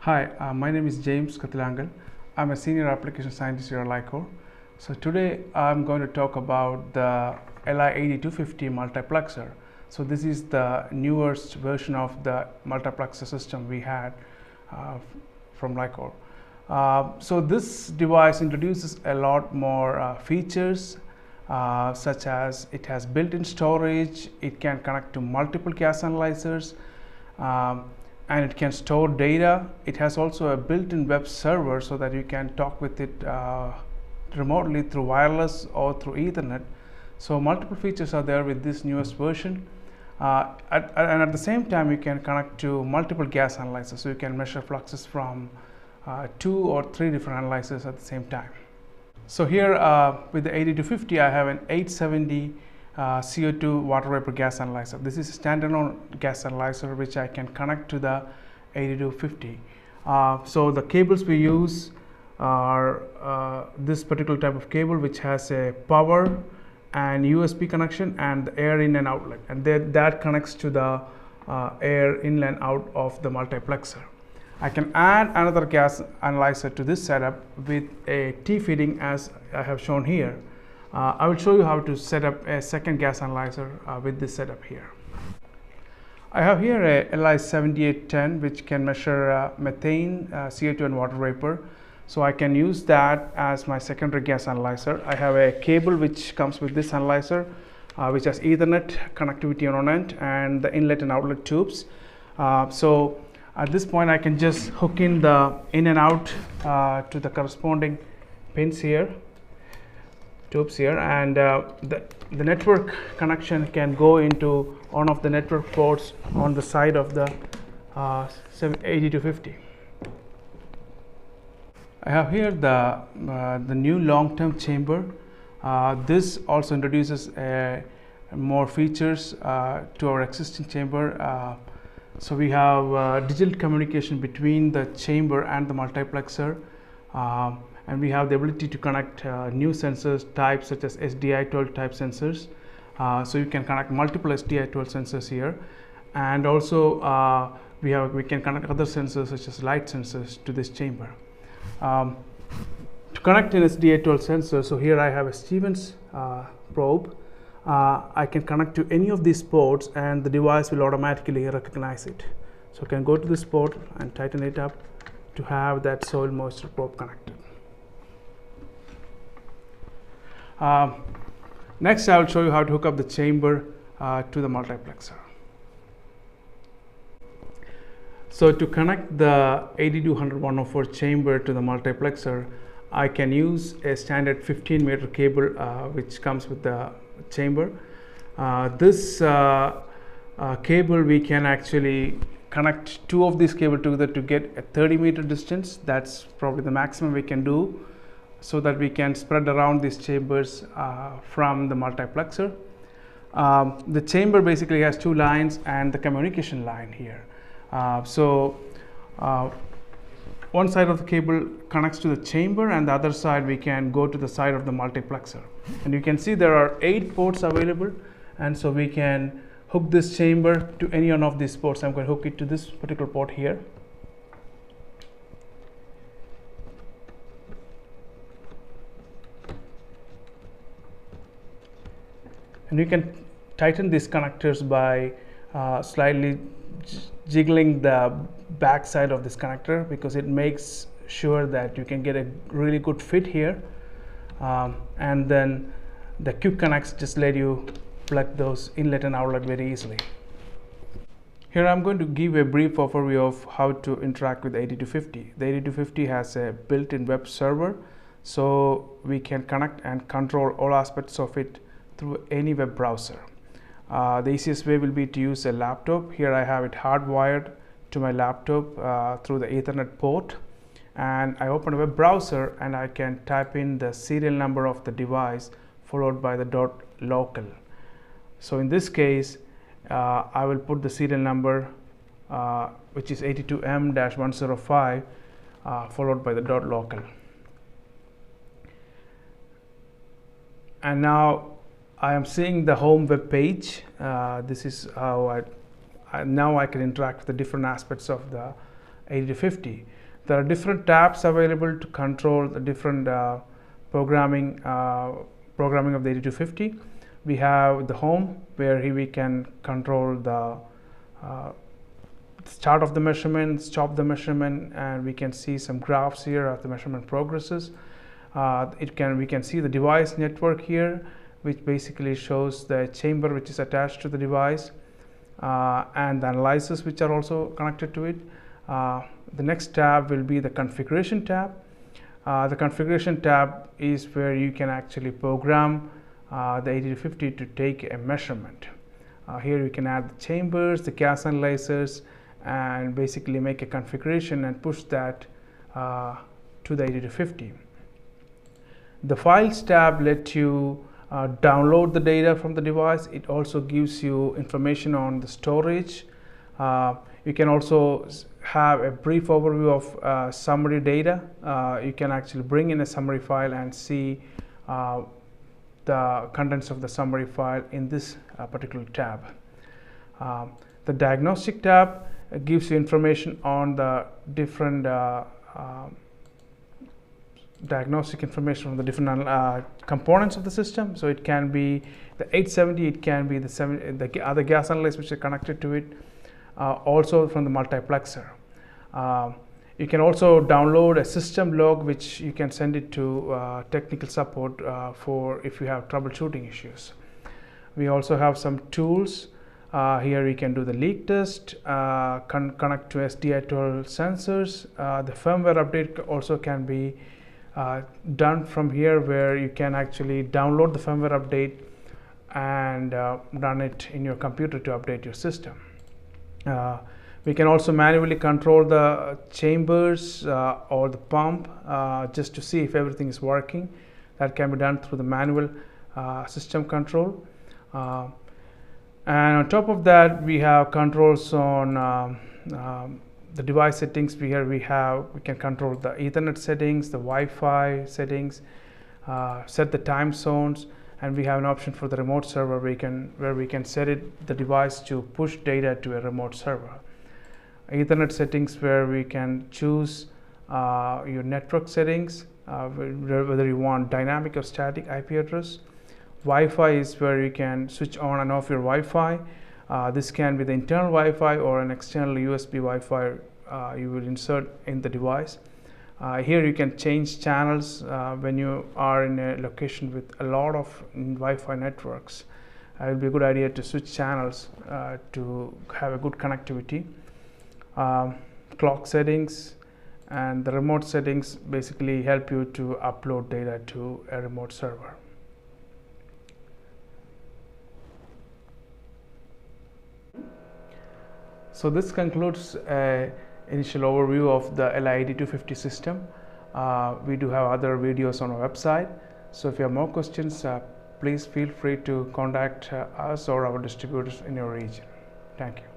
Hi, my name is James Kathilangal. I'm a senior application scientist here at LI-COR. So today I'm going to talk about the LI-8250 Multiplexer. So this is the newest version of the multiplexer system we had from LI-COR. So this device introduces a lot more features such as it has built-in storage, it can connect to multiple gas analyzers, and it can store data. It has also a built-in web server so that you can talk with it remotely through wireless or through Ethernet. So multiple features are there with this newest version. And at the same time, you can connect to multiple gas analyzers. So you can measure fluxes from 2 or 3 different analyzers at the same time. So here with the 8250, I have an 870 CO2 water vapor gas analyzer. This is a standalone gas analyzer which I can connect to the 8250. So the cables we use are this particular type of cable which has a power and USB connection and the air in and outlet, and that connects to the air in and out of the multiplexer. I can add another gas analyzer to this setup with a T-fitting as I have shown here. I will show you how to set up a second gas analyzer with this setup here. I have here a LI-7810 which can measure methane, CO2 and water vapor. So I can use that as my secondary gas analyzer. I have a cable which comes with this analyzer which has Ethernet connectivity on one end and the inlet and outlet tubes. So at this point I can just hook in the in and out to the corresponding pins here, tubes here, and the network connection can go into one of the network ports on the side of the 8250. I have here the new long-term chamber. This also introduces more features to our existing chamber. So we have digital communication between the chamber and the multiplexer, and we have the ability to connect new sensors types such as SDI-12 type sensors. So you can connect multiple SDI-12 sensors here, and also we can connect other sensors such as light sensors to this chamber. To connect an SDI-12 sensor, so here I have a Stevens probe. I can connect to any of these ports and the device will automatically recognize it. So I can go to this port and tighten it up to have that soil moisture probe connected. Next I will show you how to hook up the chamber to the multiplexer. So to connect the 8200-104 chamber to the multiplexer, I can use a standard 15-meter cable which comes with the chamber. This cable, we can actually connect 2 of these cables together to get a 30-meter distance. That's probably the maximum we can do, so that we can spread around these chambers from the multiplexer. The chamber basically has 2 lines and the communication line here. One side of the cable connects to the chamber and the other side we can go to the side of the multiplexer. And you can see there are 8 ports available, and so we can hook this chamber to any one of these ports. I'm going to hook it to this particular port here. And you can tighten these connectors by slightly jiggling the back side of this connector, because it makes sure that you can get a really good fit here, and then the quick connects just let you plug those inlet and outlet very easily. Here I'm going to give a brief overview of how to interact with the 8250. The 8250 has a built-in web server, so we can connect and control all aspects of it through any web browser. The easiest way will be to use a laptop. Here I have it hardwired to my laptop through the Ethernet port, and I open a web browser and I can type in the serial number of the device followed by the .local. So in this case I will put the serial number which is 82M-105 followed by the .local. And now I am seeing the home web page. This is how now I can interact with the different aspects of the LI-8250. There are different tabs available to control the different programming of the 8250. We have the home, where we can control the start of the measurement, stop the measurement, and we can see some graphs here as the measurement progresses. We can see the device network here, which basically shows the chamber which is attached to the device, and the analyzers which are also connected to it. The next tab will be the configuration tab. The configuration tab is where you can actually program the 8250 to take a measurement. Here you can add the chambers, the gas analyzers, and basically make a configuration and push that to the 8250. The files tab lets you download the data from the device. It also gives you information on the storage. You can also have a brief overview of summary data. You can actually bring in a summary file and see the contents of the summary file in this particular tab. The diagnostic tab gives you information on the different diagnostic information from the different components of the system. So it can be the 870, it can be the other gas analyzers which are connected to it, also from the multiplexer. You can also download a system log, which you can send it to technical support for if you have troubleshooting issues. We also have some tools. Here we can do the leak test, connect to SDI12 sensors. The firmware update also can be done from here, where you can actually download the firmware update and run it in your computer to update your system. We can also manually control the chambers or the pump just to see if everything is working. That can be done through the manual system control. And on top of that, we have controls on the device settings. Here we can control the Ethernet settings, the Wi-Fi settings, set the time zones, and we have an option for the remote server where we can set the device to push data to a remote server. Ethernet settings, where we can choose your network settings, whether you want dynamic or static IP address. Wi-Fi is where you can switch on and off your Wi-Fi. This can be the internal Wi-Fi or an external USB Wi-Fi you will insert in the device. Here you can change channels when you are in a location with a lot of Wi-Fi networks. It will be a good idea to switch channels to have a good connectivity. Clock settings and the remote settings basically help you to upload data to a remote server. So this concludes an initial overview of the LI-8250 system. We do have other videos on our website. So if you have more questions, please feel free to contact us or our distributors in your region. Thank you.